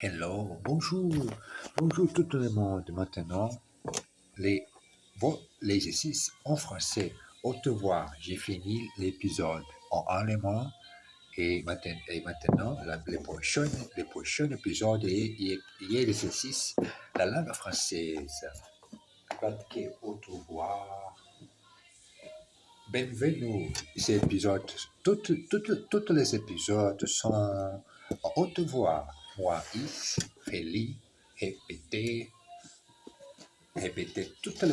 Hello, bonjour tout le monde. Maintenant, les, les exercices en français. Au revoir, j'ai fini l'épisode en allemand et maintenant les prochains épisodes, il y a l'exercice la langue française. Pratiquez au revoir. Bienvenue. Ces épisodes, tous les épisodes sont au revoir. Moi, is, Feli, répétez, répétez toutes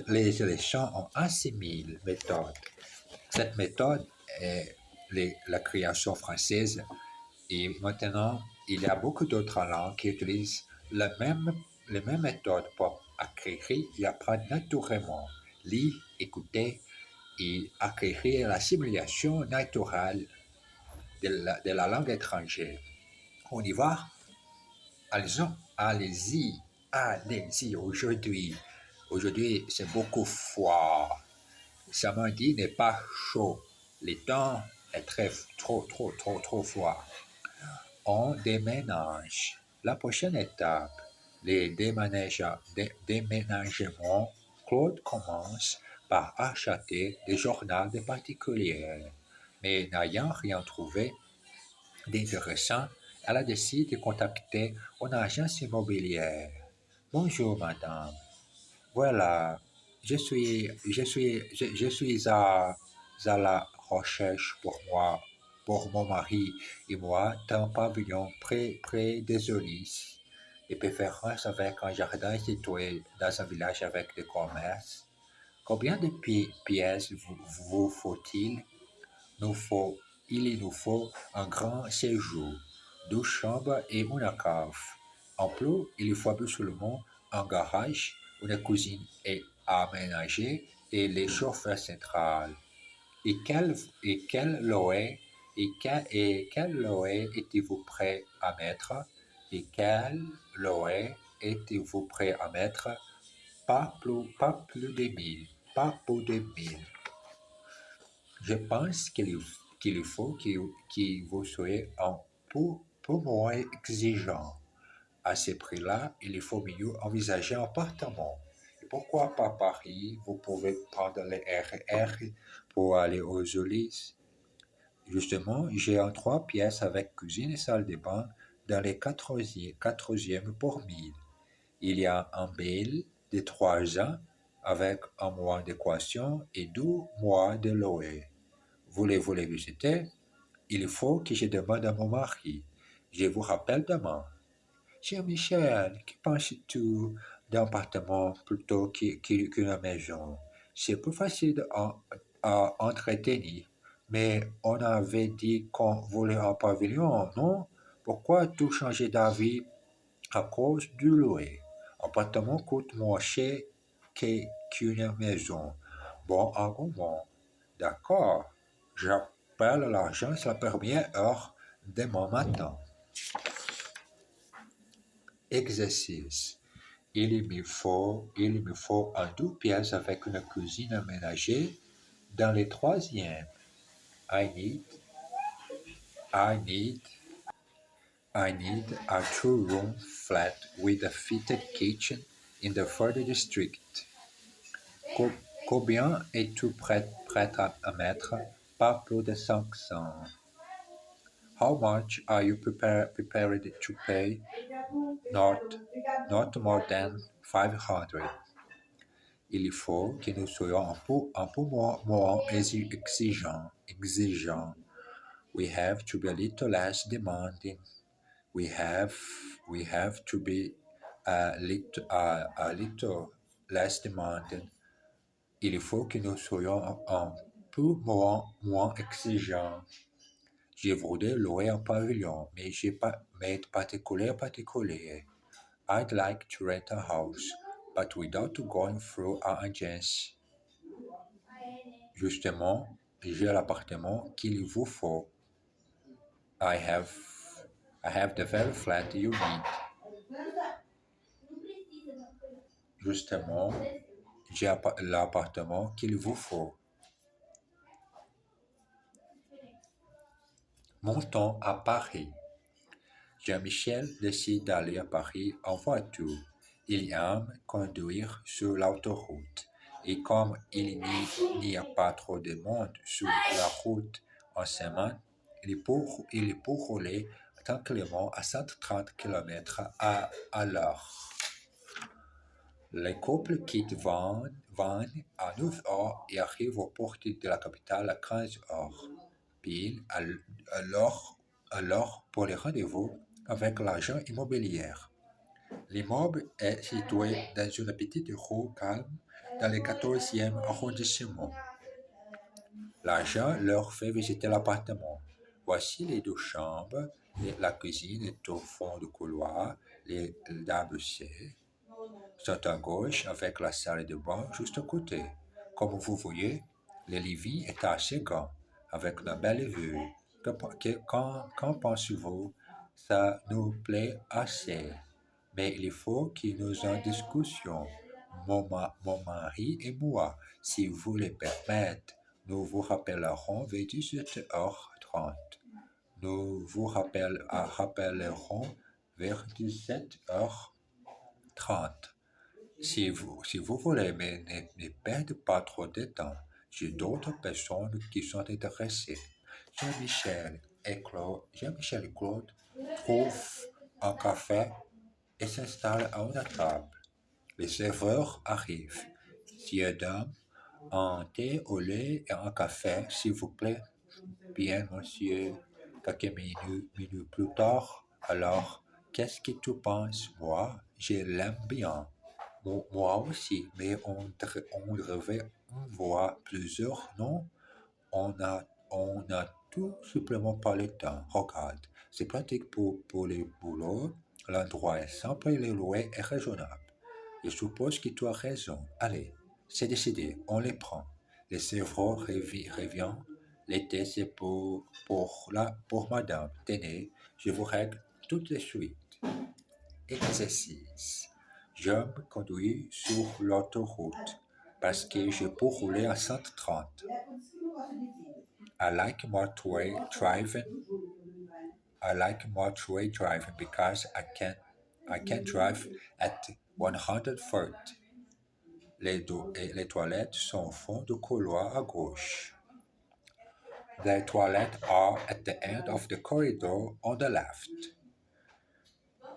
les élections en assimile méthode. Cette méthode est la création française et maintenant, il y a beaucoup d'autres langues qui utilisent les mêmes méthodes pour acquérir et apprendre naturellement. Lire, écouter et acquérir la simulation naturelle de la langue étrangère. On y va? Allez-y, allez-y aujourd'hui. Aujourd'hui, c'est beaucoup froid. Samedi n'est pas chaud. Le temps est trop froid. On déménage. La prochaine étape, les déménagements. Claude commence par acheter des journaux de particuliers. Mais n'ayant rien trouvé d'intéressant, elle a décidé de contacter une agence immobilière. Bonjour madame. Voilà, je suis à la recherche pour mon mari et moi d'un pavillon près des Ulysses, de préférence avec un jardin situé dans un village avec des commerces. Combien de pièces vous faut-il? Nous faut, Il nous faut un grand séjour, 2 chambres et une cave. En plus, il faut absolument un garage, une cuisine est aménagée et les chauffeurs centrales. Et quel loyer êtes-vous prêt à mettre? Et quel loyer êtes-vous prêt à mettre? Pas plus de 1000, pas plus de 1000. Je pense qu'il faut que vous soyez un peu moins exigeant. À ce prix-là, il faut mieux envisager un appartement. Et pourquoi pas Paris? Vous pouvez prendre le RER pour aller aux Ulysses. Justement, j'ai un 3 pièces avec cuisine et salle de bain dans les quatrième pour 1000. Il y a un bail de 3 ans avec un mois d'équation et 2 mois de loyer. Voulez-vous les visiter? Il faut que je demande à mon mari. Je vous rappelle demain. Cher Michel, que penses-tu d'un appartement plutôt qu'une maison? C'est plus facile à entretenir. Mais on avait dit qu'on voulait un pavillon, non? Pourquoi tout changer d'avis à cause du loyer? Un appartement coûte moins cher qu'une maison. Bon argument. D'accord. J'appelle l'agence à la première heure demain matin. Exercice. Il me faut un 2 pièces avec une cuisine aménagée dans le troisième. I need, I need, I need a two-room flat with a fitted kitchen in the further district. Co- Combien es-tu prête à mettre? Pas plus de 500. How much are you prepared to pay? Not, not more than 500. Il faut que nous soyons un peu moins exigeants. We have to be a little less demanding. We have to be a little less demanding. Il faut que nous soyons un peu moins exigeants. Je voudrais louer un pavillon, mais particulier. I'd like to rent a house, but without going through an agency. Justement, j'ai l'appartement qu'il vous faut. I have, I have the very flat you need. Justement, j'ai l'appartement qu'il vous faut. Montons à Paris. Jean-Michel décide d'aller à Paris en voiture. Il aime conduire sur l'autoroute. Et comme n'y a pas trop de monde sur la route en semaine, il peut rouler tranquillement à 130 km à l'heure. Le couple quitte Vannes à 9 heures et arrive aux portes de la capitale à 15 heures, pile à l'heure pour le rendez-vous avec l'agent immobilier. L'immeuble est situé dans une petite rue calme dans le 14e arrondissement. L'agent leur fait visiter l'appartement. Voici les deux chambres, la cuisine est au fond du couloir, les WC sont à gauche avec la salle de bain juste à côté. Comme vous voyez, le living est assez grand, avec une belle vue. Qu'en pensez-vous? Ça nous plaît assez. Mais il faut que nous en discutions, mon mari et moi, si vous le permettez. Nous vous rappellerons vers 18h30. Nous vous rappellerons vers 17h30. Si vous voulez, mais ne perdez pas trop de temps. J'ai d'autres personnes qui sont intéressées. Jean-Michel et Claude trouvent un café et s'installent à une table. Les serveurs arrivent. Messieurs, dames, un thé au lait et un café, s'il vous plaît. Bien, monsieur. Quelques minutes plus tard, alors, qu'est-ce que tu penses? Moi, je l'aime bien. Moi aussi, mais on devrait en voir plusieurs, non? On a tout simplement pas le temps. Regarde, c'est pratique pour les boulots. L'endroit est simple et le loyer est raisonnable. Je suppose que tu as raison. Allez, c'est décidé, on les prend. Le cerveau revient. L'été, c'est pour madame. Tenez, je vous règle tout de suite. Exercice. Je me conduis sur l'autoroute parce que je peux rouler à 130. I like motorway driving. I like motorway driving because I can drive at 130. Les toilettes sont au fond du couloir à gauche. The toilettes are at the end of the corridor on the left.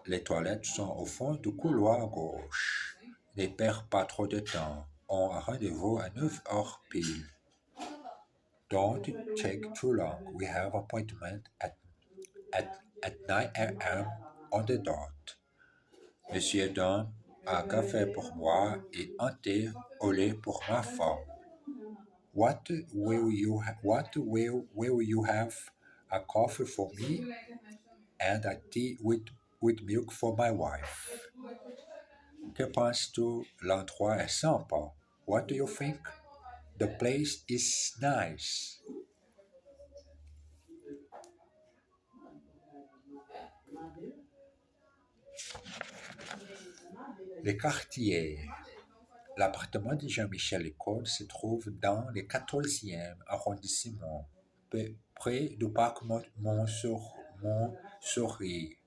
Les toilettes sont au fond du couloir à gauche. Ne perds pas trop de temps. On a rendez-vous à 9 heures pile. Don't take too long. We have appointment at 9 a.m. on the dot. Monsieur donne un café pour moi et un thé au lait pour ma femme. What will you have? A coffee for me and a tea with milk for my wife. Que penses-tu? L'endroit est sympa. What do you think? The place is nice. Les quartiers. L'appartement de Jean-Michel École se trouve dans le 14e arrondissement, près du parc Montsouris.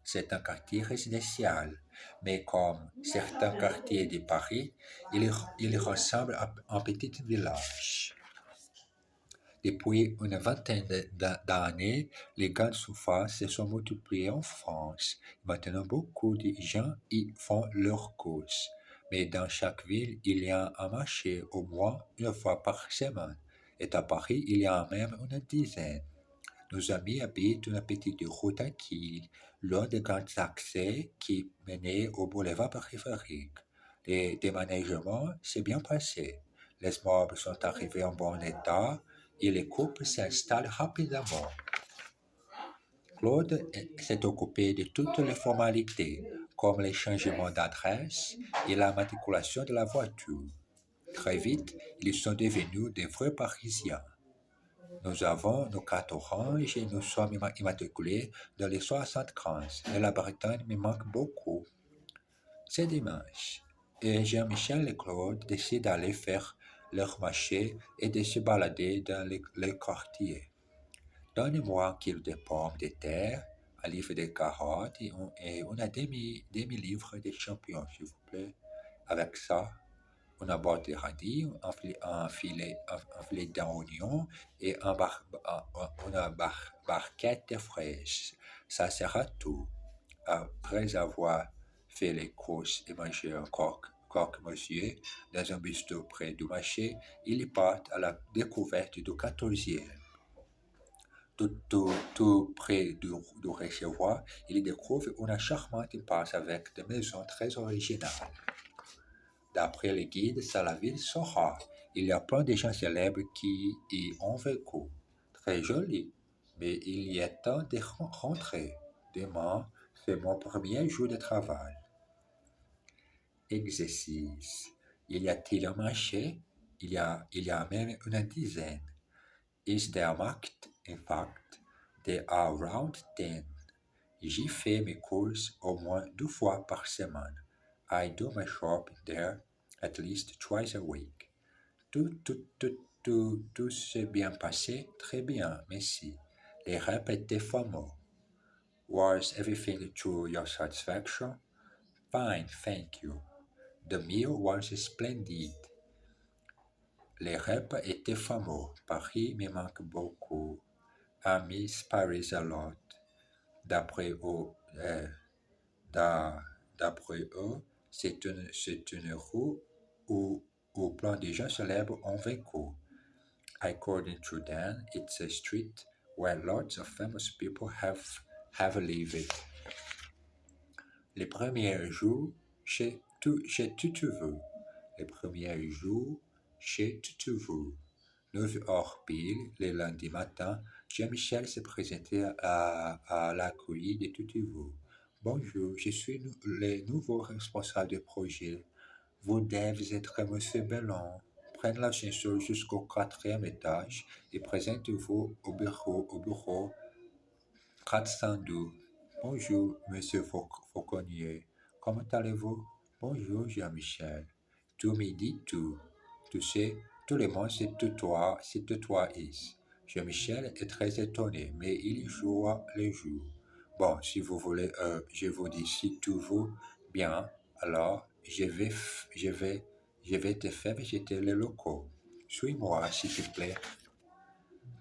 C'est un quartier résidentiel, mais comme certains quartiers de Paris, il ressemble à un petit village. Depuis une vingtaine d'années, les grandes surfaces se sont multipliées en France. Maintenant, beaucoup de gens y font leurs courses. Mais dans chaque ville, il y a un marché au moins une fois par semaine. Et à Paris, il y en a même une dizaine. Nos amis habitent une petite rue tranquille, loin des grands accès qui menaient au boulevard périphérique. Les déménagements s'est bien passé. Les meubles sont arrivés en bon état et les couples s'installent rapidement. Claude s'est occupé de toutes les formalités, comme les changements d'adresse et la matriculation de la voiture. Très vite, ils sont devenus des vrais Parisiens. Nous avons nos cartes orange et nous sommes immatriculés dans les 75. Et la Bretagne me manque beaucoup. C'est dimanche. Et Jean-Michel et Claude décident d'aller faire leur marché et de se balader dans les quartiers. Donnez-moi un kilo de pommes de terre, un livre de carottes et on a demi-livre de champignons, s'il vous plaît. Avec ça, on a boîte de radis, un filet d'oignon et barquette de fraises. Ça sera tout. Après avoir fait les courses et mangé un croque-monsieur dans un bistrot près du marché, ils partent à la découverte du 14e. Tout près du réservoir, ils découvrent une charmante impasse avec des maisons très originales. D'après le guide, c'est la ville Sohar. Il y a plein de gens célèbres qui y ont vécu. Très joli, mais il y a temps de rentrer. Demain, c'est mon premier jour de travail. Exercice. Il y a-t-il un marché? Il y a même une dizaine. Is there a market? In fact, there are around 10. J'y fais mes courses au moins 2 fois par semaine. I do my shopping there at least twice a week. Tout s'est bien passé? Très bien, merci. Les repas étaient fameux. Was everything to your satisfaction? Fine, thank you. The meal was splendid. Les repas étaient fameux. Paris me manque beaucoup. I miss Paris a lot. D'après eux, c'est une rue où plein de gens célèbres ont vécu. According to Dan, it's a street where lots of famous people have lived. Les premiers jours chez Tutuvu. Les premiers jours chez Tutuvu. 9 heures pile, le lundi matin, Jean-Michel s'est présenté à l'accueil de Tutuvu. Bonjour, je suis le nouveau responsable du projet. Vous devez être Monsieur Bellon. Prenez l'ascenseur jusqu'au 4e étage et présentez-vous au bureau 412. Bonjour, Monsieur Fauconnier. Comment allez-vous? Bonjour, Jean-Michel. Tu me dis tout. Tu sais, tout le monde se tutoie ici. Jean-Michel est très étonné, mais il joue le jeu. Bon, si vous voulez, je vous dis si tout va bien, alors je vais te faire visiter les locaux. Suis-moi, s'il te plaît.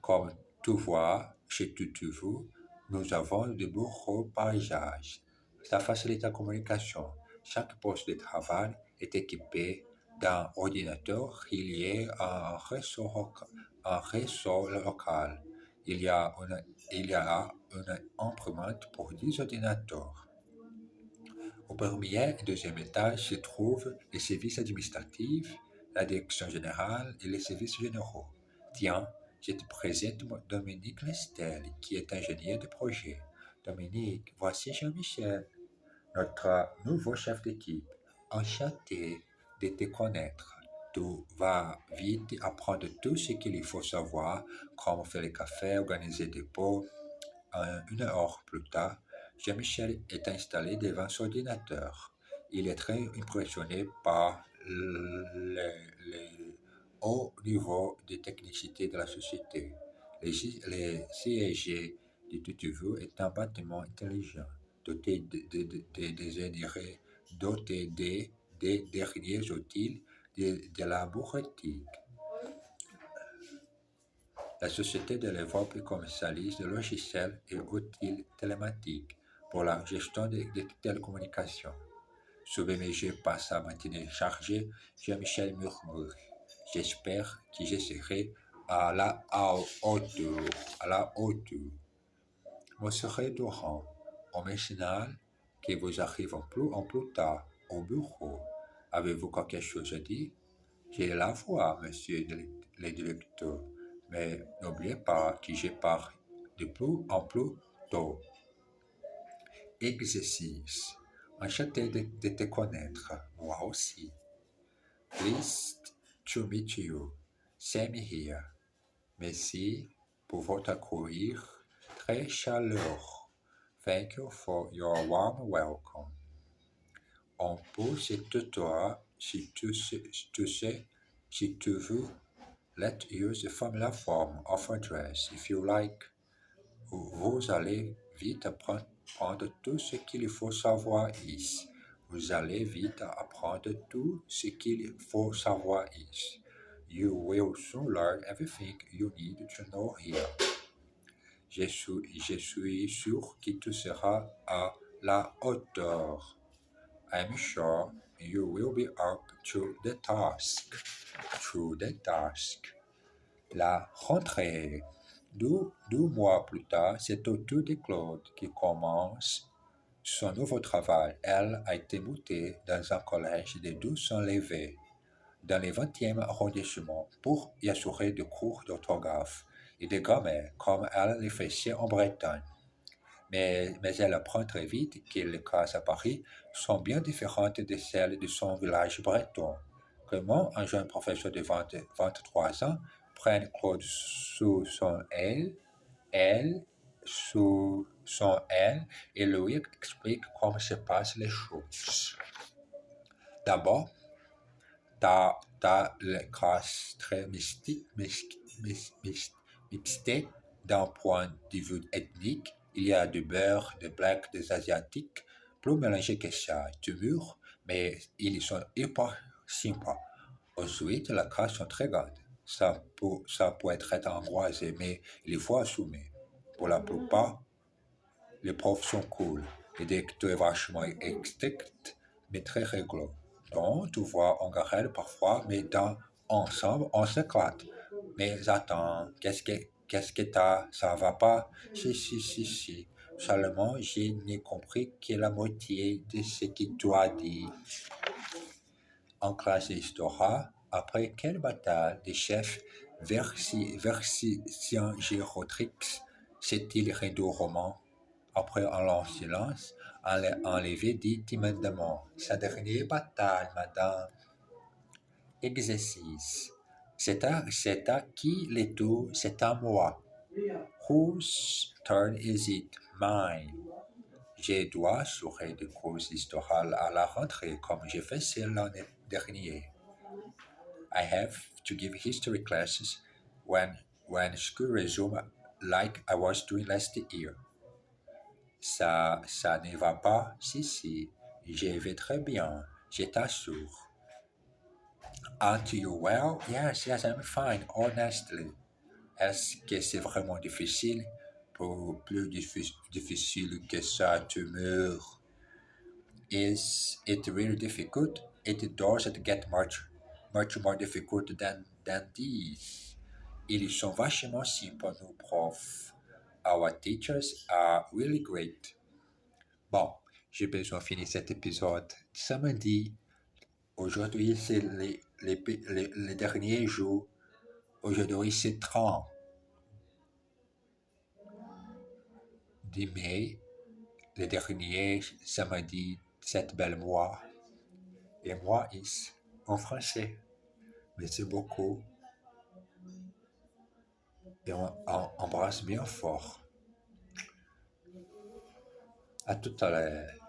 Comme tu vois, chez Tutuvu, nous avons des bureaux par étage. Ça facilite la communication. Chaque poste de travail est équipé d'un ordinateur relié à un réseau local. Il y a une imprimante pour 10 ordinateurs. Au premier et deuxième étage se trouvent les services administratifs, la direction générale et les services généraux. Tiens, je te présente Dominique Lestel, qui est ingénieur de projet. Dominique, voici Jean-Michel, notre nouveau chef d'équipe. Enchanté de te connaître. Tu vas vite apprendre tout ce qu'il faut savoir, comment faire le café, organiser des pots. 1 heure plus tard, Jean-Michel est installé devant son ordinateur. Il est très impressionné par le haut niveau de technicité de la société. Le siège de Tutuvu est un bâtiment intelligent, doté des derniers outils de la bureautique. La société de l'Europe commercialise des logiciels et outils télématiques pour la gestion des télécommunications. Souvent mes jeux passent la matinée chargée, Jean-Michel murmure. J'espère que je serai à la hauteur. Monsieur Durand, on me signale que vous arrivez en plus tard au bureau. Avez-vous quelque chose à dire? J'ai la voix, monsieur le directeur, mais n'oubliez pas que je pars de plus en plus tôt. Exercice. Enchanté de te connaître, moi aussi. Pleased to meet you. Same here. Merci pour votre accueil très chaleureux. Thank you for your warm welcome. On peut se tutoyer si tu veux. Let's use the familiar form of address if you like. Vous allez vite apprendre prendre tout ce qu'il faut savoir ici. Vous allez vite apprendre tout ce qu'il faut savoir ici. You will soon learn everything you need to know here. Je suis sûr que tu seras à la hauteur. I'm sure you will be up to the task. To the task. La rentrée. Deux mois plus tard, c'est au tour de Claude qui commence son nouveau travail. Elle a été mutée dans un collège de 200 élèves dans le 20e arrondissement pour y assurer des cours d'orthographe et de grammaire comme elle le faisait en Bretagne. Mais elle apprend très vite que les classes à Paris sont bien différentes de celles de son village breton. Comment un jeune professeur de 23 ans prend Claude sous son aile, elle sous son aile et lui explique comment se passent les choses. D'abord, t'as les classes très mixtes d'un point de vue ethnique. Il y a du beurre, des blacks, des asiatiques, plus mélangés que ça, du mûr, mais ils sont hyper sympas. Ensuite, les classes sont très grandes. Ça peut être angoissé, mais il faut assumer. Pour la plupart, les profs sont cool. Le directeur est vachement strict, mais très rigolo. Donc, tu vois, on garde parfois, mais ensemble, on s'éclate. Mais attends, qu'est-ce que t'as? Ça va pas? Si. Seulement, je n'ai compris que la moitié de ce que tu as dit. En classe d'histoire, après quelle bataille des chefs Vercingétorix s'est-il rendu au roman? Après un long silence, enlevé dit timidement: Sa dernière bataille, madame. Exercice. C'est à qui le tour? C'est à moi. Whose turn is it? Mine. Je dois assurer des cours d'histoire à la rentrée comme j'ai fait l'année dernière. I have to give history classes when school resumes like I was doing last year. Ça ne va pas? Si, je vais très bien, je t'assure. Aren't you well? Yes, I'm fine, honestly. Est-ce que c'est vraiment difficile? Plus difficile que ça, tu meurs. Is it really difficult? It doesn't get much more difficult than this. Ils sont vachement simples, nos profs. Our teachers are really great. Bon, j'ai besoin de finir cet épisode samedi. Aujourd'hui, c'est les derniers jours. Aujourd'hui, c'est 30 de mai, le dernier samedi de cette belle mois. Et moi, is en français. Merci beaucoup. Et on embrasse bien fort. À tout à l'heure.